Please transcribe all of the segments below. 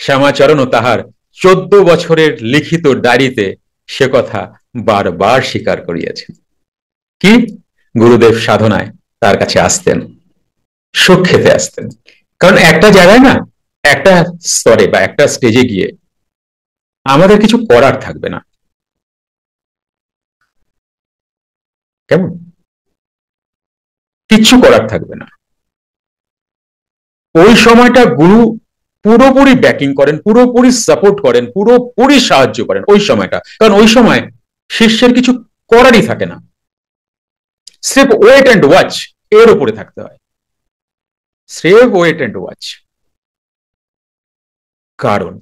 শ্যামাচরণ ও তাহার 14 বছরের লিখিত ডায়েরিতে সে কথা বারবার স্বীকার করিয়াছেন। কি? গুরুদেব সাধনায় তার কাছে আসতেন, সুখ খেতে আসতেন। কারণ একটা জায়গায় না, একটা স্তরে বা একটা স্টেজে গিয়ে আমাদের কিছু করার থাকবে না। কেমন? কিচ্ছু করার থাকবে না। ওই সময়টা গুরু পুরোপুরি ব্যাকিং করেন, পুরোপুরি সাপোর্ট করেন, পুরোপুরি সাহায্য করেন ওই সময়টা। কারণ ওই সময় শিষ্যের কিছু করারই থাকে না, স্রেফ ওয়েট অ্যান্ড ওয়াচ এর উপরে থাকতে হয়, স্রেফ ওয়েট অ্যান্ড ওয়াচ। কারণ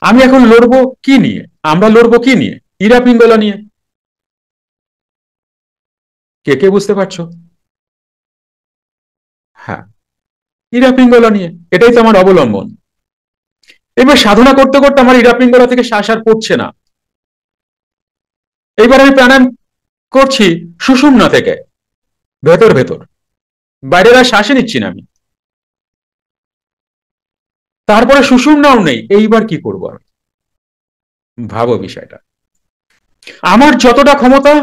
আমি এখন লড়বো কি নিয়ে? আমরা লড়বো কি নিয়ে? ইরা পিঙ্গলা নিয়ে। কে কে বুঝতে পারছো? হ্যাঁ, ইরা পিঙ্গলা নিয়ে। এটাই তো আমার অবলম্বন। এবার সাধনা করতে করতে আমার ইরা পিঙ্গলা থেকে শ্বাস আর পড়ছে না। এইবার আমি প্রাণায়াম করছি সুষুম্না থেকে, ভেতর ভেতর, বাইরের আর শ্বাসে নিচ্ছি না আমি। তারপরে সুষুম্নাও নেই। এইবার কি করবো আমি? ভাবো বিষয়টা। আমার যতটা ক্ষমতা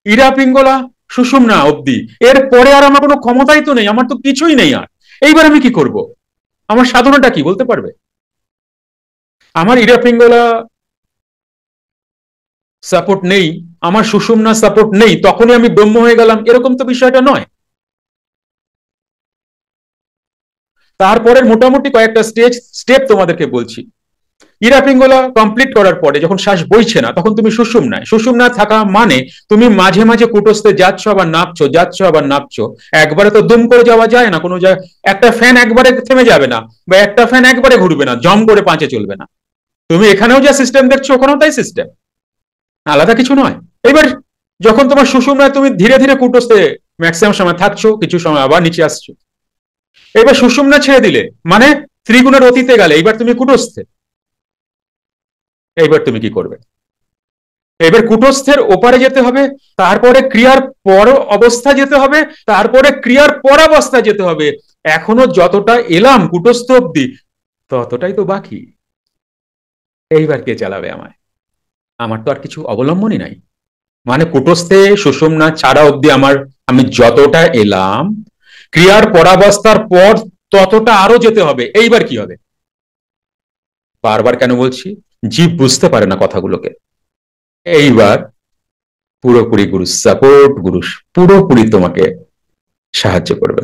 ইরা পিঙ্গলা সুষুম্না অব্দি, এর পরে আর আমার কোনো ক্ষমতাই তো নেই, আমার তো কিছুই নেই আর। এইবার আমি কি করব? আমার সাধনাটা কি বলতে পারবে? আমার ইরা পিঙ্গলা সাপোর্ট নেই, আমার সুষুম্না সাপোর্ট নেই, তখনই আমি ব্রহ্ম হয়ে গেলাম, এরকম তো বিষয়টা নয়। তারপরের মোটামুটি কয়েকটা স্টেপ তোমাদেরকে বলছি। ইরা পিঙ্গলা কমপ্লিট করার পরে যখন শ্বাস বইছে না, তখন তুমি সুষুম্নায়। সুষুম্নায় থাকা মানে তুমি মাঝে মাঝে কুটস্থে যাচ্ছ আবার নামছো, যাচ্ছ আবার নামছো। একবারে তো দুম করে যাওয়া যায় না কোনো জায়গায়। একটা ফ্যান একবারে থেমে যাবে না, বা একটা ফ্যান একবারে ঘুরবে না, জম করে পাঁচে চলবে না। তুমি এখানেও যা সিস্টেম দেখছো ওখানেও তাই সিস্টেম, আলাদা কিছু নয়। এবার যখন তোমার সুষুম্নায় তুমি ধীরে ধীরে কুটস্থে ম্যাক্সিমাম সময় থাকছো, কিছু সময় আবার নিচে আসছো। এবার সুষুম্না ছেড়ে দিলে মানে ত্রিগুণের অতীতে গেলে, এইবার তুমি কুটস্থে। এইবার তুমি কি করবে? এবার কুটস্থের ওপারে যেতে হবে, তারপরে ক্রিয়ার পর অবস্থা যেতে হবে, তারপরে ক্রিয়ার পর অবস্থা যেতে হবে। এখনো যতটা এলাম কুটস্থ অব্দি, ততটাই তো বাকি। এইবার কে চালাবে আমায়? আমার তো আর কিছু অবলম্বনই নাই। মানে কুটস্থে সুষুম্না ছাড়া অব্দি আমার, আমি যতটা এলাম, ক্রিয়ার পরাবস্থার পর ততটা আরো যেতে হবে। এইবার কি হবে? বারবার কেন বলছি? জীব বুঝতে পারে না কথাগুলোকে। এইবার পুরোপুরি গুরু সাপোর্ট, গুরু পুরোপুরি তোমাকে সাহায্য করবে।